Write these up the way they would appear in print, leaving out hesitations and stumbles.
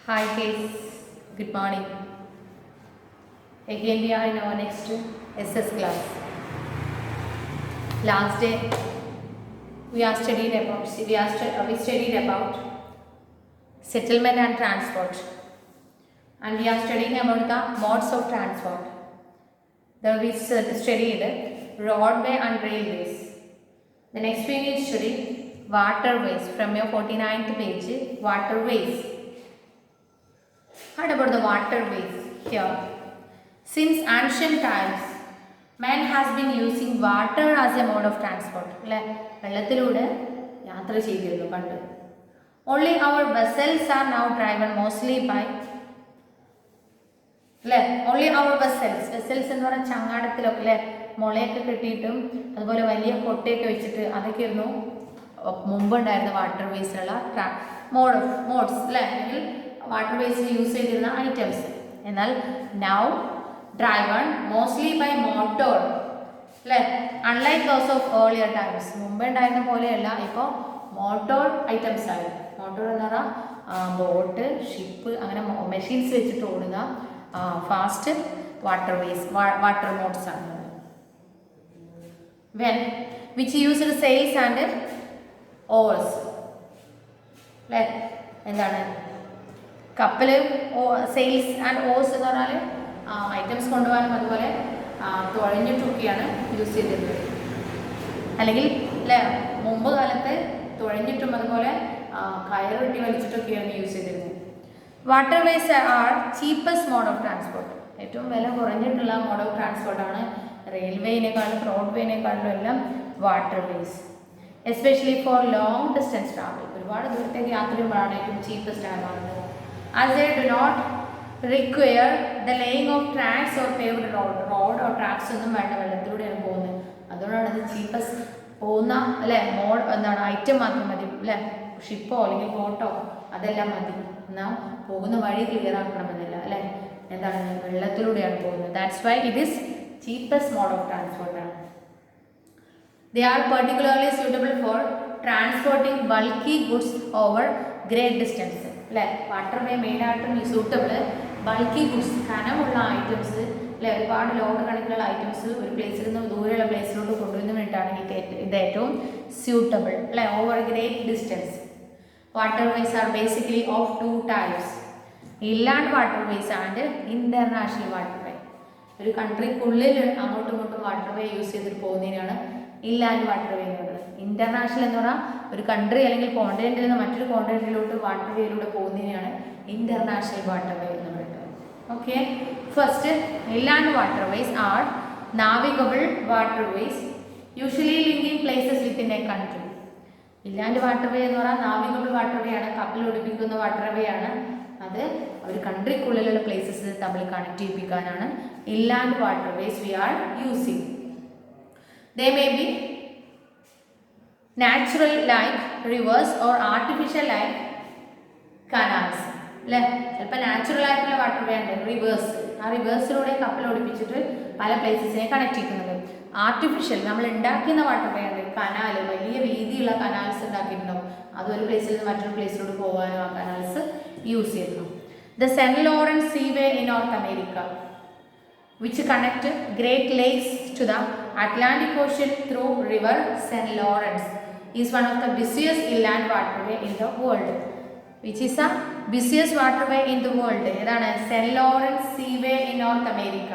Hi kids, good morning. Again we are in our next SS class. Last day we studied about settlement and transport, and we are studying about the modes of transport. Then we studied roadway and railways. The next we will study waterways from your 49th page. Waterways. What about the waterways here? Since ancient times, man has been using water as a mode of transport. Only our vessels are now driven mostly by only our vessels എന്ന് പറഞ്ഞാൽ ചങ്ങാടത്തിലൊക്കെ അല്ലേ മുളയൊക്കെ കെട്ടിയിട്ടും അതുപോലെ വലിയ കൊട്ടയൊക്കെ വെച്ചിട്ട് അതൊക്കെയായിരുന്നു മുമ്പുണ്ടായിരുന്ന വാട്ടർവേസിലുള്ള modes അല്ലേ അല്ലെങ്കിൽ വാട്ടർവേസിൽ യൂസ് ചെയ്തിരുന്ന ഐറ്റംസ്. എന്നാൽ now driven mostly by motor അല്ലേ, unlike those of earlier times. മുമ്പ് ഉണ്ടായിരുന്ന പോലെയല്ല, ഇപ്പോൾ മോട്ടോർ ഐറ്റംസ് ആയി. മോട്ടോർ എന്ന് പറഞ്ഞാൽ ബോട്ട്, ഷിപ്പ്, അങ്ങനെ മെഷീൻസ് വെച്ചിട്ട് ഓടുന്ന ഫാസ്റ്റ് വാട്ടർവേസ് വാട്ടർ മോഡ്സ് ആണ്. When which used sails and oars അല്ലേ, എന്താണ് കപ്പൽ സെയിൽസ് ആൻഡ് ഓൾസ് എന്ന് പറഞ്ഞാൽ ഐറ്റംസ് കൊണ്ടുപോകാനും അതുപോലെ തുഴഞ്ഞിട്ടൊക്കെയാണ് യൂസ് ചെയ്തിരുന്നത്. അല്ലെങ്കിൽ അല്ലേ മുമ്പ് കാലത്ത് തുഴഞ്ഞിട്ടും അതുപോലെ കയറുകെട്ടി വലിച്ചിട്ടൊക്കെയാണ് യൂസ് ചെയ്തിരുന്നത്. Waterways are cheapest mode of transport. ഏറ്റവും വില കുറഞ്ഞിട്ടുള്ള മോഡ് ഓഫ് ട്രാൻസ്പോർട്ടാണ് റെയിൽവേനേക്കാളും റോഡ്വേനേക്കാളും എല്ലാം waterways. Especially for long distance travel. ഒരുപാട് ദൂരത്തേക്ക് യാത്ര ചെയ്യുമ്പോഴാണ് ഏറ്റവും ചീപ്പസ്റ്റ് ആകുന്നത്. As they do not require the laying of tracks or paved road or tracks ഒന്നും വേണ്ട, വെള്ളത്തിലൂടെയാണ് പോകുന്നത്. അതുകൊണ്ടാണ് ഇത് ചീപ്പസ്റ്റ് പോകുന്ന അല്ലേ മോഡ് എന്താണ് ഐറ്റം മാത്രം മതി അല്ലേ, ഷിപ്പോ അല്ലെങ്കിൽ ബോട്ടോ അതെല്ലാം മതി. എന്നാൽ പോകുന്ന വഴി ക്ലിയർ ആക്കണമെന്നില്ല അല്ലേ, എന്താണ് വെള്ളത്തിലൂടെയാണ് പോകുന്നത്. That's why it is cheapest mode of ട്രാൻസ്പോർട്ടാണ്. They are particularly suitable for transporting bulky goods over great distance അല്ലേ. വാട്ടർവേ മെയിനായിട്ടും സൂട്ടബിൾ ബൾക്കി ഗുഡ്സ്, കനമുള്ള ഐറ്റംസ് അല്ലെ, ഒരുപാട് ലോഡ് കണക്കിലുള്ള ഐറ്റംസ് ഒരു പ്ലേസിൽ നിന്ന് ദൂരെയുള്ള പ്ലേസിലോട്ട് കൊണ്ടുവരുന്ന വേണ്ടിയിട്ടാണ് ഇത് ഏറ്റവും സ്യൂട്ടബിൾ അല്ലെ, over great distance. Waterways are basically of two types, inland waterways and international waterway. ഒരു കൺട്രിക്കുള്ളിൽ അങ്ങോട്ടും ഇങ്ങോട്ടും വാട്ടർവേ യൂസ് ചെയ്തിട്ട് പോകുന്നതിനാണ് ഇൻലാൻഡ് വാട്ടർവേ എന്ന് പറയുന്നത്. ഇന്റർനാഷണൽ എന്ന് പറഞ്ഞാൽ ഒരു കൺട്രി അല്ലെങ്കിൽ കോണ്ടിനെന്റിൽ നിന്ന് മറ്റൊരു കോണ്ടിനെന്റിലോട്ട് വാട്ടർവേയിലൂടെ പോകുന്നതിനാണ് ഇന്റർനാഷണൽ വാട്ടർവേ എന്ന് പറയുന്നത്. Okay, first inland waterways are navigable waterways usually linking places within a country. Inland waterway എന്ന് പറഞ്ഞാൽ നാവിഗബിൾ വാട്ടർവേ ആണ്, കപ്പൽ ഓടിപ്പിക്കുന്ന വാട്ടർവേ ആണ്. അത് ഒരു കൺട്രിക്കുള്ളിലുള്ള പ്ലേസസ് തമ്മിൽ കണക്ട് ചെയ്യിപ്പിക്കാനാണ് inland waterways we are using. They may be natural like rivers or artificial like canals അല്ലേ. ചിലപ്പോൾ നാച്ചുറൽ ആയിട്ടുള്ള വാട്ടർവേ ഉണ്ട്, റിവേഴ്സ്. ആ റിവേഴ്സിലൂടെ കപ്പൽ ഓടിപ്പിച്ചിട്ട് പല പ്ലേസസിനെ കണക്ട് ചെയ്യുന്നത്. ആർട്ടിഫിഷ്യൽ നമ്മൾ ഉണ്ടാക്കുന്ന വാട്ടർവേ ഉണ്ട്, കനാൽ, വലിയ വീതിയുള്ള കനാൽസ് ഉണ്ടാക്കിയിട്ടുണ്ടാവും. അത് ഒരു പ്ലേസിൽ നിന്ന് മറ്റൊരു പ്ലേസിലോട്ട് പോകാനും ആ കനാൽസ് യൂസ് ചെയ്യുന്നു. The Saint Lawrence seaway in north America which connect Great Lakes to the Atlantic Ocean through river St. Lawrence is one of the busiest inland waterway in the world. Which is the busiest waterway in the world? ഏതാണ്? Saint Lawrence seaway in north America.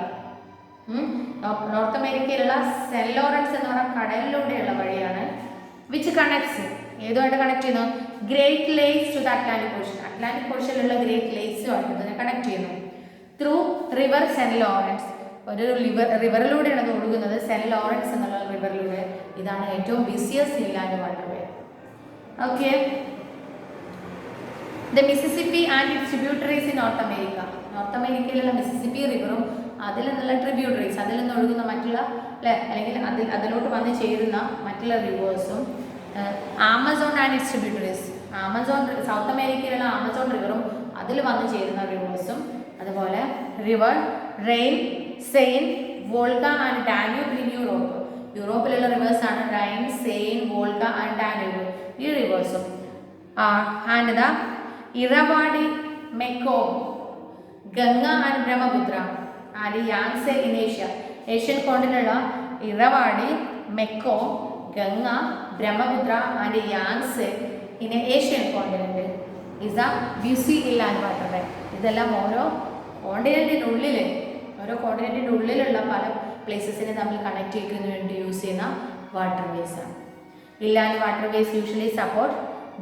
North അമേരിക്കയിലുള്ള Saint Lawrence എന്ന് പറഞ്ഞ കടലിലൂടെയുള്ള വഴിയാണ്. Which connects, ഏതുമായിട്ട് connect ചെയ്യുന്നു? Great Lakes to the Atlantic Ocean. Atlantic ഓഷ്യനിലുള്ള Great ലേക്സുമായിട്ട് ഇതിനെ കണക്ട് ചെയ്യുന്നു. ത്രൂ റിവർ സെന്റ് ലോറൻസ്, ഒരു റിവറിലൂടെയാണ് അത് ഒഴുകുന്നത്, സെന്റ് ലോറൻസ് എന്നുള്ള റിവറിലൂടെ. ഇതാണ് ഏറ്റവും busiest inland waterway. Okay, the Mississippi and its tributaries in north America. North അമേരിക്കയിലുള്ള മിസിസിപ്പി റിവറും അതിൽ നിന്നുള്ള ട്രിബ്യൂട്ടറീസ്, അതിൽ നിന്ന് ഒഴുകുന്ന മറ്റുള്ള അല്ലെ അല്ലെങ്കിൽ അതിലോട്ട് വന്ന് ചേരുന്ന മറ്റുള്ള റിവേഴ്സും. Amazon and its tributaries, Amazon South അമേരിക്കയിലുള്ള ആമസോൺ റിവറും അതിൽ വന്ന് ചേരുന്ന റിവേഴ്സും. അതുപോലെ river Rhine, Seine, Volga and Danube in Europe. യൂറോപ്പിലുള്ള റിവേഴ്സ് ആണ് Rhine, Seine, Volga and Danube. ഈ റിവേഴ്സും and the Irrawaddy Mekong, Ganga and Brahmaputra, and Yangtze in Asia. Asian continent Irrawaddy, Mekong, Ganga, Brahmaputra, and Yangtze in Asian continent is the Busy Inland Waterway. ഇതെല്ലാം ഓരോ കോണ്ടിനെൻറ്റിൻ്റെ ഉള്ളിലുള്ള പല പ്ലേസസിനെ തമ്മിൽ connect ചെയ്യുന്നതിന് വേണ്ടി use ചെയ്യുന്ന വാട്ടർവേസ് ആണ്. Inland waterways usually support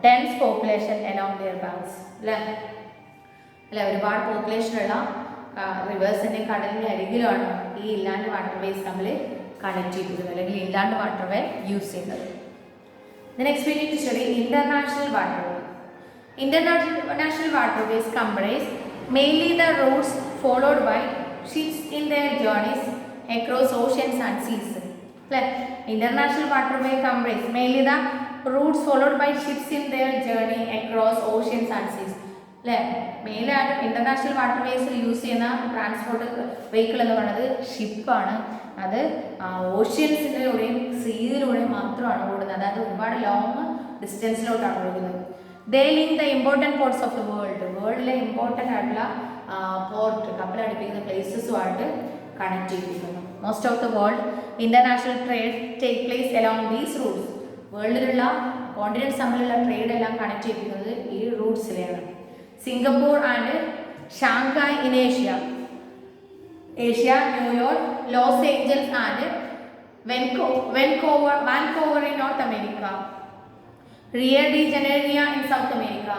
dense population along their banks അല്ലേ. ഒരുപാട് പോപ്പുലേഷനുള്ള റിവേഴ്സിൻ്റെ കടലിൻ്റെ അരികിലാണ് ഈ ഇൻലാൻഡ് വാട്ടർവേസ് തമ്മിൽ കണക്ട് ചെയ്തിരുന്നത് അല്ലെങ്കിൽ ഇൻലാൻഡ് വാട്ടർവേ യൂസ് ചെയ്യുന്നത്. Next we need to study international waterway. International waterways comprise mainly the routes followed by ships in their journeys across oceans and seas. International waterway comprise mainly the routes followed by ships in their journey across oceans and seas. മെയിനായിട്ട് international വാട്ടർവേസിൽ use ചെയ്യുന്ന transport vehicle എന്ന് പറയുന്നത് ഷിപ്പാണ്. അത് ഓഷ്യൻസിലൂടെയും സീയിലൂടെയും മാത്രമാണ് ഓടുന്നത്. അതായത് ഒരുപാട് long ഡിസ്റ്റൻസിലോട്ടാണ് ഓടുന്നത്. They link the important ports of the വേൾഡിലെ ഇമ്പോർട്ടൻ്റ് ആയിട്ടുള്ള പോർട്ട് കപ്പലടുപ്പിക്കുന്ന പ്ലേസസുമായിട്ട് കണക്ട് ചെയ്തിരിക്കുന്നു. Most of the world international trade take place along these routes. വേൾഡിലുള്ള കോണ്ടിനെൻറ്റ്സ് തമ്മിലുള്ള ട്രേഡ് എല്ലാം കണക്ട് ചെയ്തിരിക്കുന്നത് ഈ റൂട്ട്സിലെയാണ്. Singapore and Shanghai in Asia, New York, Los Angeles and Vancouver in north America, Rio de Janeiro in South America,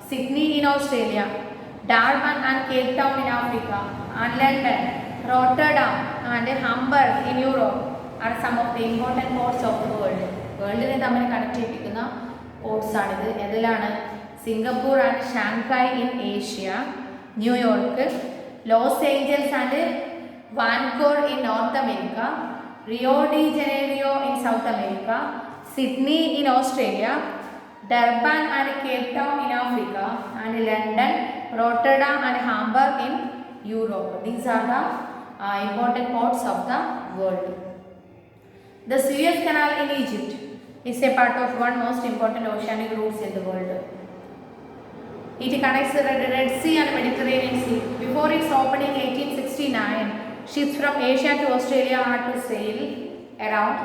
Sydney in Australia, Durban and Cape Town in Africa, and London, Rotterdam and Hamburg in Europe are some of the important ports of the world. വേൾഡിനെ തമ്മിൽ connect ചെയ്യിപ്പിക്കുന്ന ports ആണിത്. ഏതിലാണ്? Singapore and Shanghai in Asia, New York, Los Angeles and Vancouver in north America, Rio de Janeiro in south America, Sydney in Australia, Durban and Cape Town in Africa, and London, Rotterdam and Hamburg in Europe. These are the important ports of the world. The Suez Canal in Egypt is a part of one most important oceanic routes in the world. It connects the Red Sea and Mediterranean Sea. Before its opening in 1869, ships from Asia to Australia had to sail around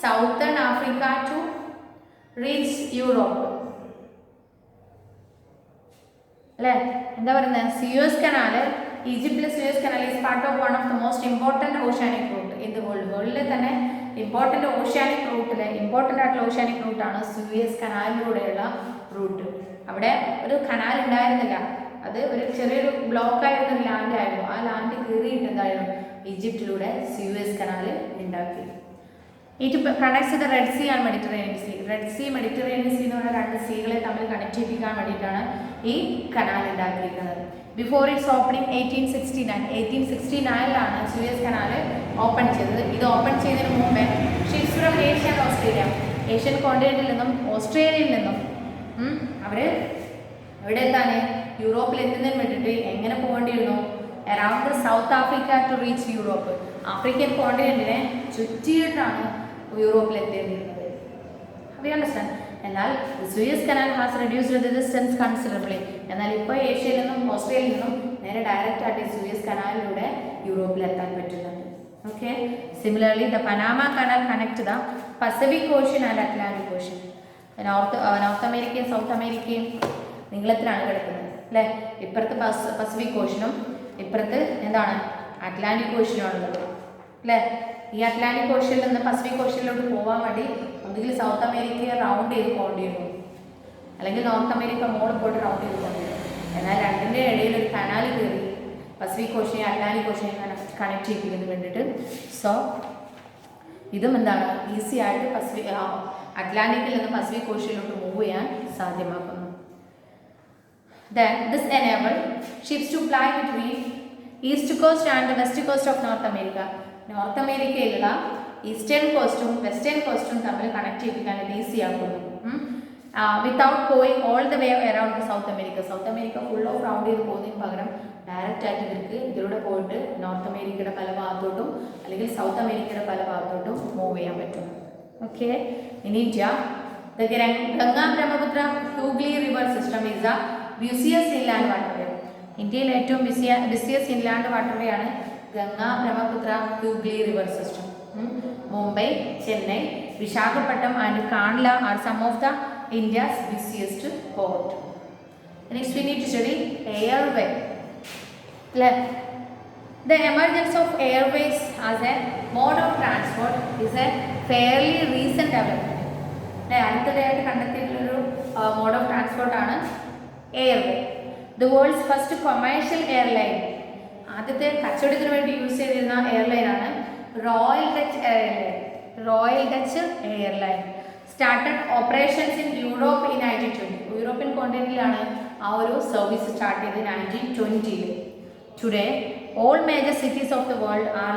southern Africa to reach Europe. അല്ലേ? എന്താ പറയുന്നത്? Suez canal, ഈജിപ്തിലെ Suez canal is part of one of the most important oceanic route in the world. വേൾഡിലെ തന്നെ important oceanic റൂട്ടിലെ important ആയിട്ടുള്ള oceanic റൂട്ടാണ് Suez കനാലിലൂടെയുള്ള റൂട്ട്. അവിടെ ഒരു കനാൽ ഉണ്ടായിരുന്നില്ല, അത് ഒരു ചെറിയൊരു ബ്ലോക്കായിരുന്ന ലാൻഡ് ആയിരുന്നു. ആ ലാൻഡ് കീറിയിട്ട് എന്തായിരുന്നു ഈജിപ്തിലൂടെ സുയസ് കനാൽ ഉണ്ടാക്കി. It connects the Red Sea and Mediterranean Sea. Red Sea Mediterranean Sea എന്ന് പറഞ്ഞ രണ്ട് സീകളെ തമ്മിൽ കണക്ട് ചെയ്യിപ്പിക്കാൻ വേണ്ടിയിട്ടാണ് ഈ കനാൽ ഉണ്ടാക്കിയിരിക്കുന്നത്. Before its opening 1869 Suez canal open ചെയ്തത്. ഇത് ഓപ്പൺ ചെയ്തതിന് മുമ്പേ ships from Asia and Australia, Asian കോണ്ടിനെൻറ്റിൽ നിന്നും ഓസ്ട്രേലിയയിൽ നിന്നും അവർ എവിടെ എത്താൻ യൂറോപ്പിൽ എത്തുന്നതിന് വേണ്ടിയിട്ട് എങ്ങനെ പോകേണ്ടിയിരുന്നു? Around South Africa to reach Europe. African കോണ്ടിനെൻറ്റിനെ ചുറ്റിയിട്ടാണ് യൂറോപ്പിൽ എത്തേണ്ടിയിരുന്നത്. We understand. എന്നാൽ Suez canal has reduced the distance considerably. എന്നാൽ ഇപ്പോൾ ഏഷ്യയിൽ നിന്നും ഓസ്ട്രേലിയയിൽ നിന്നും നേരെ ഡയറക്റ്റ് ആയിട്ട് സുയസ് കനാലിലൂടെ യൂറോപ്പിൽ എത്താൻ പറ്റുന്നുണ്ട്. Okay. Similarly the Panama canal connect the Pacific ocean and Atlantic ocean. North അമേരിക്കയും സൗത്ത് അമേരിക്കയും നീളത്തിലാണ് കിടക്കുന്നത് അല്ലേ. ഇപ്പുറത്ത് പസഫിക് ഓഷ്യനും ഇപ്പുറത്ത് എന്താണ് അറ്റ്ലാന്റിക് ഓഷ്യനാണുള്ളത് അല്ലേ. ഈ അറ്റ്ലാന്റിക് ഓഷ്യനിൽ നിന്ന് പസഫിക് ഓഷ്യനിലോട്ട് പോകാൻ വേണ്ടി ഒന്നുകിൽ സൗത്ത് അമേരിക്കയെ റൗണ്ട് ചെയ്ത് പോകേണ്ടിയിരുന്നു, അല്ലെങ്കിൽ നോർത്ത് അമേരിക്ക മോളിൽ പോയിട്ട് റൗണ്ട് ചെയ്ത് പോകേണ്ടിയിരുന്നു. എന്നാൽ രണ്ടിൻ്റെ ഇടയിൽ ഒരു കനാൽ കയറി പസഫിക് ഓഷ്യനെ അറ്റ്ലാന്റിക് ഓഷ്യനെ കണക്ട് ചെയ്യിപ്പിക്കുന്നതിന് വേണ്ടിയിട്ട്. സോ ഇതും എന്താണ് ഈസി ആയിട്ട് അറ്റ്ലാന്റിക്കിൽ നിന്ന് പസഫിക് ഓഷ്യനിലോട്ട് മൂവ് ചെയ്യാൻ സാധ്യമാക്കുന്നു. Then this enabled ships to ply between east coast and the west coast of North America. നോർത്ത് അമേരിക്കയിലുള്ള ഈസ്റ്റേൺ കോസ്റ്റും വെസ്റ്റേൺ കോസ്റ്റും തമ്മിൽ കണക്ട് ചെയ്യിപ്പിക്കാൻ ഇത് ഈസി ആക്കുന്നു. Without going all the way around South America. South America full of round ചെയ്ത് പോകുന്നതിന് പകരം ഡയറക്റ്റ് ആയിട്ട് ഇവർക്ക് ഇതിലൂടെ പോയിട്ട് നോർത്ത് അമേരിക്കയുടെ പല ഭാഗത്തോട്ടും അല്ലെങ്കിൽ സൗത്ത് അമേരിക്കയുടെ പല ഭാഗത്തോട്ടും മൂവ് ചെയ്യാൻ പറ്റും. Okay. In India the Ganga Brahmaputra Hooghly river system is the busiest inland waterway. ഇന്ത്യയിലെ ഏറ്റവും ബിസിയസ്റ്റ് ഇൻലാൻഡ് വാട്ടർവേ ആണ് Ganga, Brahmaputra, Hooghly river system. Mumbai, Chennai, Visakhapatnam and Kandla are some of the India's busiest port. Next we need to study airway. The emergence of airways as a mode of transport is a fairly recent development. അടുത്തിടെയായിട്ട് കണ്ടെത്തിയിട്ടുള്ളൊരു mode of transport ആണ് airway. The world's first commercial airline, ആദ്യത്തെ കച്ചവടത്തിന് വേണ്ടി use ചെയ്തിരുന്ന എയർലൈനാണ് Royal Dutch airline. Royal Dutch airline started operations in Europe in 1920. European കോണ്ടിനെന്റിലാണ് ആ ഒരു സർവീസ് സ്റ്റാർട്ട് ചെയ്തത് 1920. Today all major cities of the world are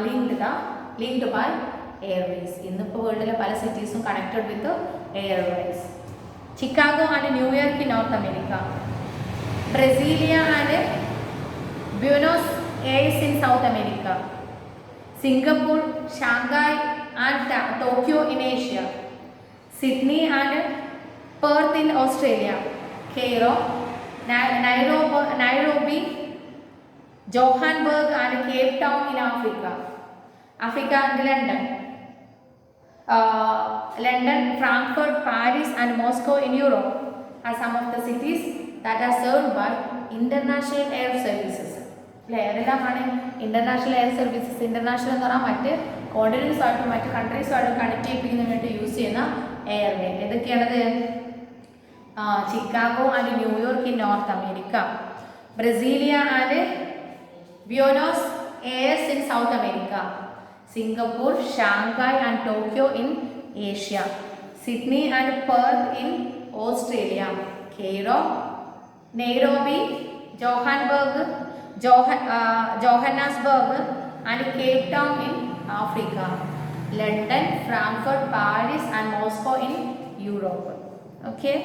linked by airways. ഇന്നിപ്പോൾ വേൾഡിലെ പല സിറ്റീസും connected with airways. Chicago and New York in north America, Brasilia and Buenos Aires in south America, Singapore, Shanghai and Tokyo in Asia, Sydney and Perth in Australia, Cairo, Nairobi, Johannesburg and Cape Town in Africa and London, London, Frankfurt, Paris and Moscow in Europe are some of the cities that are served by international air services. ഏതെല്ലാമാണ് international air services? International എന്ന് പറഞ്ഞാൽ മറ്റ് കോണ്ടിനെൻറ്റ്സുമായിട്ടും മറ്റ് കൺട്രീസുമായിട്ടും connect ചെയ്യിപ്പിക്കുന്നതിന് വേണ്ടി use ചെയ്യുന്ന airway. ഏതൊക്കെയാണത്? Chicago and New York in north America, Brasilia and Buenos Aires in south America, Singapore, Shanghai and Tokyo in Asia, Sydney and Perth in Australia, Cairo, Nairobi, Johannesburg and Cape Town in Africa, London, Frankfurt, Paris and Moscow in Europe. Okay.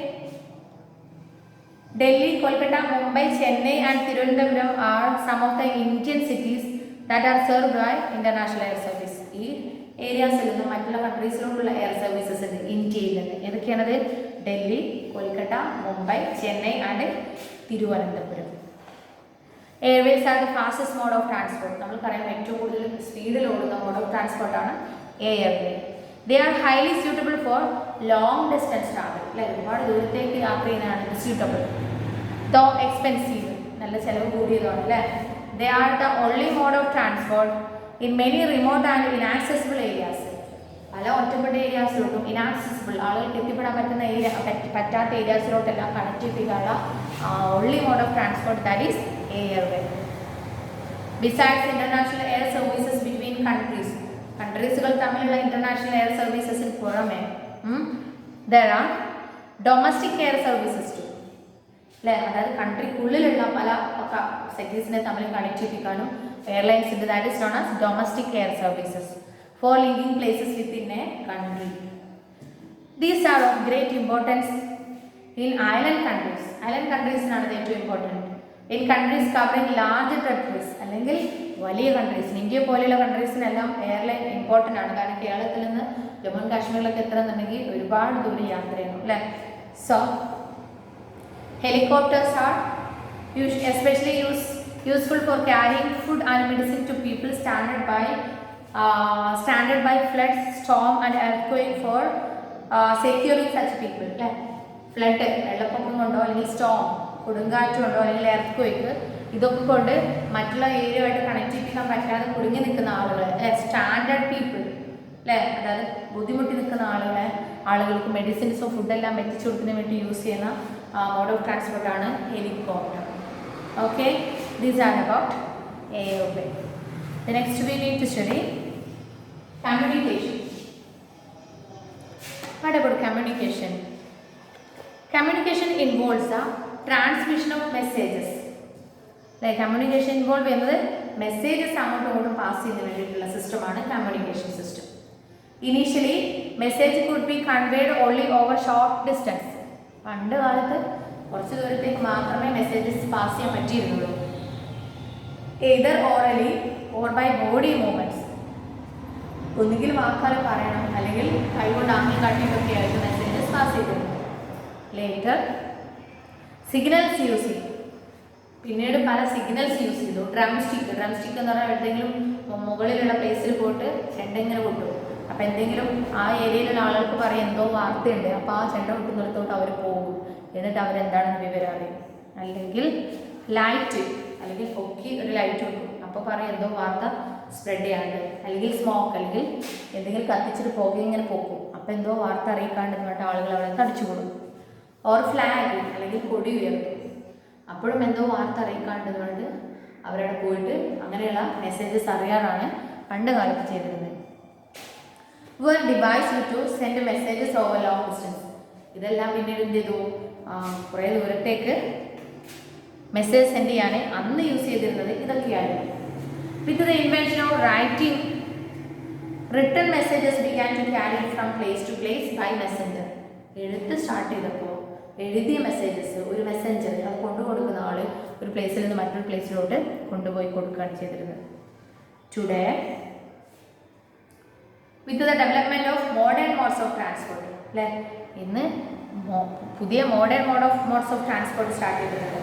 Delhi, Kolkata, Mumbai, Chennai and Tirunelveli are some of the Indian cities that are served by international air service. ഈ ഏരിയാസിൽ നിന്നും മറ്റുള്ള കൺട്രീസിലോട്ടുള്ള air services ഉണ്ട് ഇന്ത്യയിൽ നിന്ന്. ഏതൊക്കെയാണത്? Delhi, Kolkata, Mumbai, Chennai and Thiruvananthapuram. Airways are the fastest mode of transport. നമ്മൾ പറയാം ഏറ്റവും കൂടുതൽ സ്പീഡിൽ ഓടുന്ന മോഡ് ഓഫ് ട്രാൻസ്പോർട്ടാണ് airway. They are highly suitable for long distance travel. അല്ലെ, ഒരുപാട് ദൂരത്തേക്ക് യാത്ര ചെയ്യുന്നതാണ് സ്യൂട്ടബിൾ. ദോ എക്സ്പെൻസീവ്, നല്ല ചിലവ് കൂടിയതാണ് അല്ലേ. They are the only mode of transport in many remote and inaccessible areas. പല ഒറ്റപ്പെട്ട ഏരിയാസിലോട്ടും ഇനാക്സസിബിൾ, ആളുകൾക്ക് എത്തിപ്പെടാൻ പറ്റാത്ത ഏരിയാസിലോട്ടെല്ലാം കണക്ട് ചെയ്യിപ്പിക്കാനുള്ള only mode of transport that is airway. Besides international air services between countries, കൺട്രീസുകൾ തമ്മിലുള്ള ഇന്റർനാഷണൽ എയർ സർവീസസിന് പുറമെ there are domestic air services too. അല്ലേ, അതായത് കൺട്രിക്കുള്ളിലുള്ള പല സിറ്റീസിനെ തമ്മിൽ കണക്ട് ചെയ്യിപ്പിക്കാനും എയർലൈൻസ് ഉണ്ട്. That is known as domestic air services for linking places within a country. These are of great importance in island countries. Island കൺട്രീസിനാണ് ഇത് ഏറ്റവും important. In countries covering large countries, അല്ലെങ്കിൽ വലിയ കൺട്രീസിന്, ഇന്ത്യ പോലെയുള്ള കൺട്രീസിനെല്ലാം airline important ആണ്. കാരണം കേരളത്തിൽ നിന്ന് ജമ്മു ആൻഡ് കാശ്മീരിലൊക്കെ എത്തണമെന്നുണ്ടെങ്കിൽ ഒരുപാട് ദൂരം യാത്ര ചെയ്യണം അല്ലേ. So helicopters are especially useful for carrying food and medicine to people stranded by floods, storm and earthquake for securing such people. അല്ലേ, ഫ്ലഡ്, വെള്ളപ്പൊക്കം കൊണ്ടോ അല്ലെങ്കിൽ സ്റ്റോം, കൊടുങ്കാറ്റ് കൊണ്ടോ അല്ലെങ്കിൽ എർത്ത് ഇതൊക്കെ കൊണ്ട് മറ്റുള്ള ഏരിയയുമായിട്ട് കണക്ട് ചെയ്യിപ്പിക്കാൻ പറ്റാതെ കുടുങ്ങി നിൽക്കുന്ന ആളുകൾ, സ്റ്റാൻഡേർഡ് പീപ്പിൾ അല്ലേ, അതായത് ബുദ്ധിമുട്ടി നിൽക്കുന്ന ആളുകൾക്ക് മെഡിസിൻസോ ഫുഡെല്ലാം എത്തിച്ചു കൊടുക്കുന്നതിന് വേണ്ടി യൂസ് ചെയ്യുന്ന മോഡ് ഓഫ് ട്രാൻസ്പോർട്ടാണ് helicopter. Okay, these are about airway. The next we need to study communication. What about communication? Communication involves the transmission of messages. Like communication involve ചെയ്യുന്നത് മെസ്സേജസ് അങ്ങോട്ടും ഇങ്ങോട്ടും പാസ് ചെയ്യുന്നതിന് വേണ്ടിയിട്ടുള്ള സിസ്റ്റമാണ് communication system. Initially message could be conveyed only over short distance. പണ്ട് കാലത്ത് കുറച്ച് ദൂരത്തേക്ക് മാത്രമേ മെസ്സേജസ് പാസ് ചെയ്യാൻ പറ്റിയിരുന്നുള്ളൂ. either orally or by body movements. ഒന്നുകിൽ വാക്കാൽ പറയണം അല്ലെങ്കിൽ കൈകൊണ്ട് ആംഗ്യം കാട്ടിയിട്ടൊക്കെ ആയിട്ട് മെസ്സേജസ് പാസ് ചെയ്തിരുന്നു. ലേറ്റർ സിഗ്നൽസ് യൂസിങ് പിന്നീട് പല സിഗ്നൽസ് യൂസ് ചെയ്തു. ഡ്രം സ്റ്റിക്ക് എന്ന് പറഞ്ഞാൽ എന്തെങ്കിലും മുകളിലുള്ള പ്ലേസിൽ പോയിട്ട് ചെണ്ട ഇങ്ങനെ കൊട്ടും. അപ്പോൾ എന്തെങ്കിലും ആ ഏരിയയിലുള്ള ആളുകൾക്ക് പറയും എന്തോ വാർത്തയുണ്ട്, അപ്പോൾ ആ ചെണ്ട കൊട്ടുന്നിടത്തോട്ട് അവർ പോകും. എന്നിട്ട് അവരെന്താണെന്ന് വിവരം അറിയും. അല്ലെങ്കിൽ ലൈറ്റ്, അല്ലെങ്കിൽ പൊക്കി ഒരു ലൈറ്റ് കൊടുക്കും. അപ്പോൾ പറയും എന്തോ വാർത്ത സ്പ്രെഡ് ചെയ്യാണ്ട്. അല്ലെങ്കിൽ സ്മോക്ക്, അല്ലെങ്കിൽ എന്തെങ്കിലും കത്തിച്ചിട്ട് പുക ഇങ്ങനെ പൊക്കും. അപ്പോൾ എന്തോ വാർത്ത അറിയിക്കാണ്ട് എന്നിട്ട് ആളുകൾ അവിടെ തടിച്ചു കൊടുക്കും. ഓർ ഫ്ലാഗ്, അല്ലെങ്കിൽ കൊടി ഉയർത്തും. അപ്പോഴും എന്തോ വാർത്ത അറിയിക്കാണ്ട് കൊണ്ട് അവരവിടെ പോയിട്ട് അങ്ങനെയുള്ള മെസ്സേജസ് അറിയാറാണ് പണ്ട് കാലത്ത് ചെയ്തിരുന്നത്. were devised to send messages over long distance. ഇതെല്ലാം പിന്നീട് എന്ത് ചെയ്തു, കുറേ ദൂരത്തേക്ക് മെസ്സേജ് സെൻഡ് ചെയ്യാൻ അന്ന് യൂസ് ചെയ്തിരുന്നത് ഇതൊക്കെയായിരുന്നു. With the invention of writing, written messages began to carry from place to place by messenger. എഴുത്ത് സ്റ്റാർട്ട് ചെയ്തപ്പോൾ എഴുതിയ മെസ്സേജസ് ഒരു മെസ്സഞ്ചർ അത് കൊണ്ടുകൊടുക്കുന്ന ആൾ ഒരു പ്ലേസിൽ നിന്ന് മറ്റൊരു പ്ലേസിലോട്ട് കൊണ്ടുപോയി കൊടുക്കുകയാണ് ചെയ്തിരുന്നത്. Today with the development of modern modes of transport, അല്ലേ, ഇന്ന് പുതിയ modern modes of transport start ചെയ്തിട്ടുണ്ട്,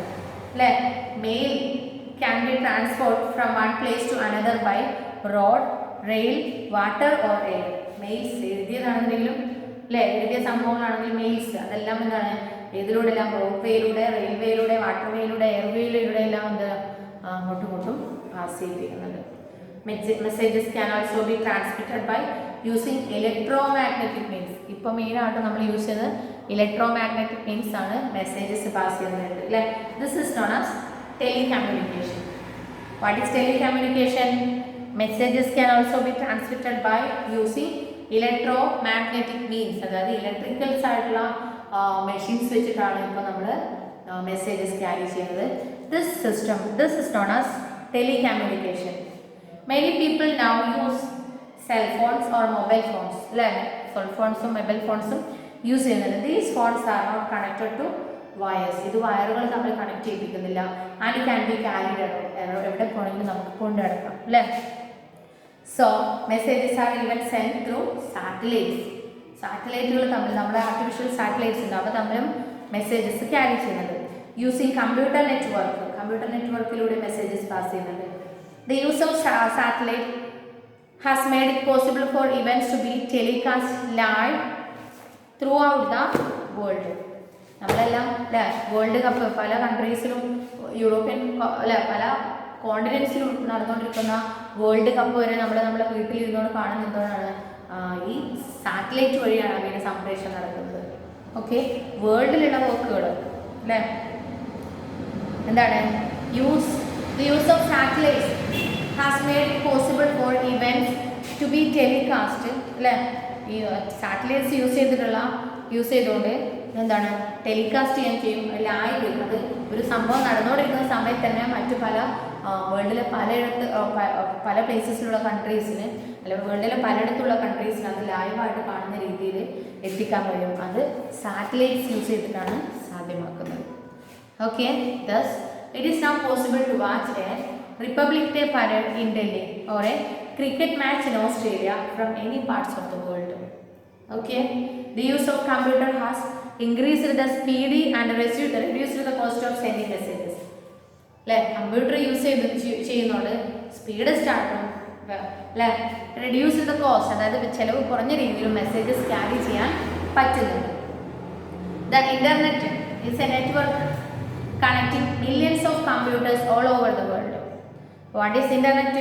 അല്ലേ. Mail can be transport from one place to another by road, rail, water or air. Mails എഴുതിയതാണെങ്കിലും, അല്ലേ, എഴുതിയ സംഭവങ്ങളാണെങ്കിൽ മെയിൽസ് അതെല്ലാം എന്താണ് ഏതിലൂടെ എല്ലാം റോഡ് വേയിലൂടെ, റെയിൽവേയിലൂടെ, വാട്ടർ വേയിലൂടെ, എയർവേയിലൂടെ എല്ലാം എന്ത് അങ്ങോട്ടും ഇങ്ങോട്ടും പാസ് ചെയ്തിരിക്കുന്നുണ്ട്. Messages can also be transmitted by using electromagnetic means. ഇപ്പോൾ മെയിനായിട്ട് നമ്മൾ യൂസ് ചെയ്യുന്നത് ഇലക്ട്രോമാഗ്നറ്റിക് മീൻസ് ആണ് മെസ്സേജസ് പാസ് ചെയ്യുന്നത്, അല്ലേ. This is known as telecommunication. What is telecommunication? Messages can also be transmitted by using electromagnetic means. അതായത് electricals ആയിട്ടുള്ള machines വെച്ചിട്ടാണ് ഇപ്പോൾ നമ്മൾ മെസ്സേജസ് ക്യാരി ചെയ്യുന്നത്. This is known as telecommunication. Many people now use cell phones or mobile phones, അല്ലേ. Cell ഫോൺസും mobile ഫോൺസും use ചെയ്യുന്നുണ്ട്. These phones are not connected to wires. ഇത് വയറുകൾ തമ്മിൽ കണക്ട് ചെയ്യിപ്പിക്കുന്നില്ല. ആൻഡ് ക്യാൻ ബി ക്യാരിഡ് എവിടെ പോകണമെങ്കിലും നമുക്ക് കൊണ്ടു നടക്കാം, അല്ലേ. So messages are even send through satellites. സാറ്റലൈറ്റുകൾ തമ്മിൽ നമ്മുടെ ആർട്ടിഫിഷ്യൽ സാറ്റലൈറ്റ്സ് ഉണ്ട്, അവ തമ്മിലും മെസ്സേജസ് ക്യാരി ചെയ്യുന്നുണ്ട്. യൂസിങ് കമ്പ്യൂട്ടർ നെറ്റ്വർക്കിലൂടെ മെസ്സേജസ് പാസ് ചെയ്യുന്നുണ്ട്. The use of satellite has made it possible for events to be telecast live throughout the world. നമ്മളെല്ലാം, അല്ലേ, വേൾഡ് കപ്പ് പല കൺട്രീസിലും യൂറോപ്യൻ, അല്ല, പല കോണ്ടിനെൻസിലും നടന്നുകൊണ്ടിരിക്കുന്ന വേൾഡ് കപ്പ് വരെ നമ്മളെ വീട്ടിലിരുന്നോണ്ട് കാണുന്നതാണ് ഈ സാറ്റലൈറ്റ് വഴിയാണ് അങ്ങനെ സംപ്രേഷണം നടക്കുന്നത്. ഓക്കെ, വേൾഡിലുള്ള വർക്കുകൾ, അല്ലേ, എന്താണ് the use of satellites has made it possible for events to be telecast, അല്ലേ. ഈ സാറ്റലൈറ്റ്സ് യൂസ് ചെയ്തുകൊണ്ട് എന്താണ് ടെലികാസ്റ്റ് ചെയ്യാൻ ചെയ്യും, ലൈവ്. അത് ഒരു സംഭവം നടന്നുകൊണ്ടിരിക്കുന്ന സമയത്ത് തന്നെ മറ്റു പല വേൾഡിലെ പല പ്ലേസസിലുള്ള കൺട്രീസിന്, അല്ലെങ്കിൽ വേൾഡിലെ പലയിടത്തുള്ള കൺട്രീസിന് അത് ലൈവായിട്ട് കാണുന്ന രീതിയിൽ എത്തിക്കാൻ കഴിയും. അത് സാറ്റലൈറ്റ്സ് യൂസ് ചെയ്തിട്ടാണ് സാധ്യമാക്കുന്നത്. Okay, thus it is now possible to watch a Republic Day parade in Delhi or a cricket match in Australia from any parts of the world. Okay, the use of computer has increased the speedy and reduced the cost of sending messages. അല്ലേ, computer use ചെയ്യുന്നതുകൊണ്ട് speed സ്റ്റാർട്ടും, അല്ലേ, reduce the cost, അതായത് ചിലവ് കുറഞ്ഞ രീതിയിൽ messages carry ചെയ്യാൻ പറ്റുന്നുണ്ട്. The internet is a network connecting millions of computers all over the world. What is internet?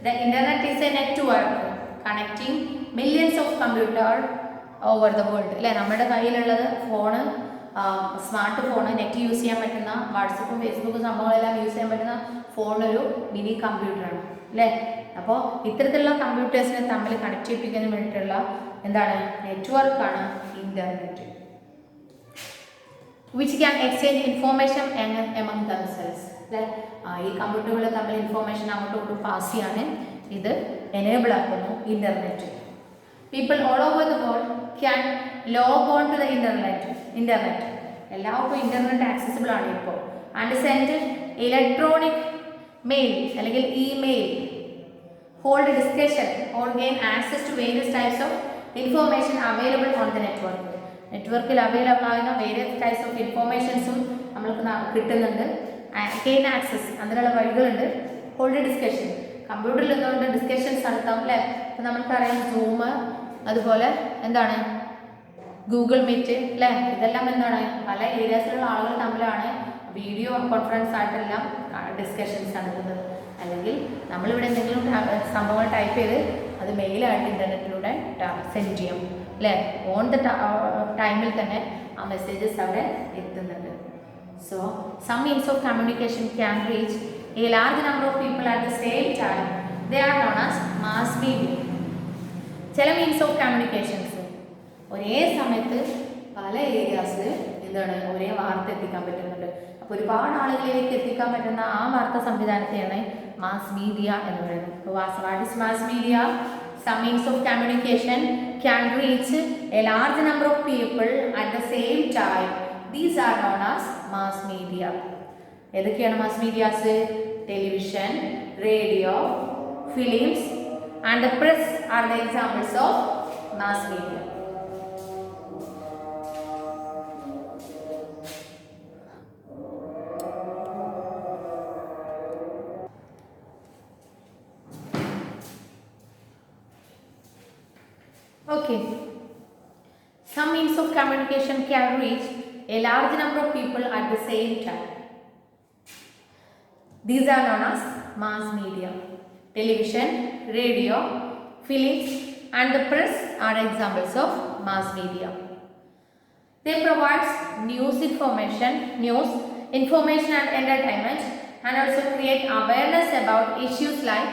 The internet is a network connecting millions of computers over the world. അല്ലേ, നമ്മുടെ കയ്യിലുള്ളത് phone, smart phone, net use ചെയ്യാൻ പറ്റുന്ന, വാട്സപ്പും ഫേസ്ബുക്കും സംഭവങ്ങളെല്ലാം use ചെയ്യാൻ പറ്റുന്ന ഫോണൊരു mini കമ്പ്യൂട്ടറാണ്, അല്ലേ. അപ്പോൾ ഇത്തരത്തിലുള്ള കമ്പ്യൂട്ടേഴ്സിനെ തമ്മിൽ കണക്ട് ചെയ്യിപ്പിക്കുന്നതിന് വേണ്ടിയിട്ടുള്ള എന്താണ് നെറ്റ്വർക്കാണ് internet. which can exchange information among themselves, അല്ലേ. ഈ കമ്പ്യൂട്ടറുകൾ തമ്മിൽ ഇൻഫോർമേഷൻ അങ്ങോട്ടും ഇങ്ങോട്ടും പാസ് ചെയ്യാൻ ഇത് എനേബിൾ ആക്കുന്നു internet. People all over the world can log on to the internet. എല്ലാവർക്കും ഇൻ്റർനെറ്റ് ആക്സസിബിൾ ആണ് ഇപ്പോൾ. ആൻഡ് സെൻഡ് ഇലക്ട്രോണിക് മെയിൽ അല്ലെങ്കിൽ email, hold discussion or gain access to various types of information available on the നെറ്റ്വർക്കിൽ available ആകുന്ന various types of ഇൻഫോർമേഷൻസും നമ്മൾക്ക് കിട്ടുന്നുണ്ട്. Gain access അങ്ങനെയുള്ള വഴികളുണ്ട്. ഹോൾഡ് ഡിസ്കഷൻ, കമ്പ്യൂട്ടറിൽ എന്തുകൊണ്ട് ഡിസ്കഷൻസ് നടത്താം അല്ലേ. ഇപ്പം നമുക്കറിയാം സൂം, അതുപോലെ എന്താണ് ഗൂഗിൾ മീറ്റ് അല്ലേ. ഇതെല്ലാം എന്താണ് പല ഏരിയാസിലുള്ള ആളുകൾ തമ്മിലാണ് വീഡിയോ കോൺഫറൻസ് ആയിട്ടെല്ലാം ഡിസ്കഷൻസ് നടത്തുന്നത്. അല്ലെങ്കിൽ നമ്മളിവിടെ എന്തെങ്കിലും സംഭവങ്ങൾ ടൈപ്പ് ചെയ്ത് അത് മെയിലായിട്ട് ഇൻ്റർനെറ്റിലൂടെ സെൻഡ് ചെയ്യും അല്ലേ. ഓൺ ദ ടൈമിൽ തന്നെ ആ മെസ്സേജസ് അവിടെ എത്തുന്നുണ്ട്. So some means of communication can reach a large number of people at the same time. They are known as mass media. ചില മീൻസ് ഓഫ് കമ്മ്യൂണിക്കേഷൻസ് ഒരേ സമയത്ത് പല ഏരിയാസിൽ എന്താണ് ഒരേ വാർത്ത എത്തിക്കാൻ പറ്റുന്നുണ്ട്. അപ്പോൾ ഒരുപാട് ആളുകളിലേക്ക് എത്തിക്കാൻ പറ്റുന്ന ആ വാർത്താ സംവിധാനത്തെയാണ് മാസ് മീഡിയ എന്ന് പറയുന്നത്. അപ്പോൾ what is mass media? Some means of communication can reach a large number of people at the same time. These are known as mass media. ഏതൊക്കെയാണ് mass medias? Television, radio, films and the press are the examples of mass media. Okay. Some means of communication can reach a large number of people at the same time. These are known as mass media. Television, radio, films and the press are examples of mass media. They provide news information and entertainment, and also create awareness about issues like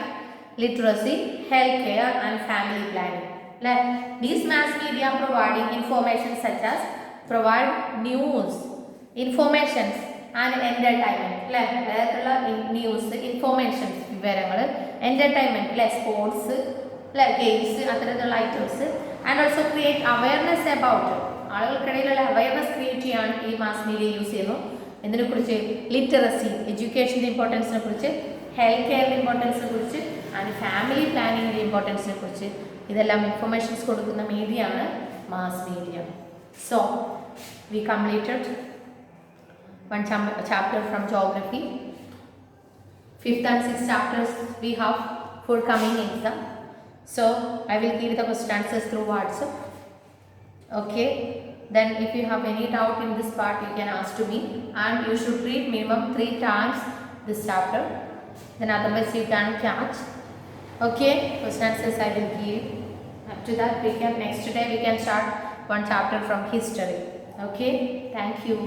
literacy, healthcare and family planning. Like these mass media providing information such as provide news, information and entertainment. Like news, information, entertainment, like sports, like games, other items, and also create awareness about ആളുകൾക്കിടയിലുള്ള awareness create ചെയ്യാൻ ഈ mass media use ചെയ്യുന്നു. ഇതിനെക്കുറിച്ച് literacy, എഡ്യൂക്കേഷൻ്റെ ഇമ്പോർട്ടൻസിനെ കുറിച്ച്, health കെയറിൻ്റെ ഇമ്പോർട്ടൻസിനെ കുറിച്ച് and family പ്ലാനിങ്ങിൻ്റെ ഇമ്പോർട്ടൻസിനെ കുറിച്ച് ഇതെല്ലാം informations കൊടുക്കുന്ന മീഡിയ ആണ് mass media. So we completed one chapter from geography. 5th and 6th chapters we have for coming exam. So I will give the question answers through WhatsApp. Okay, then if you have any doubt in this part you can ask to me, and you should read minimum 3 times this chapter, then otherwise you can catch. Okay, question answers I will give. After that we can next day we can start one chapter from history. Okay, thank you.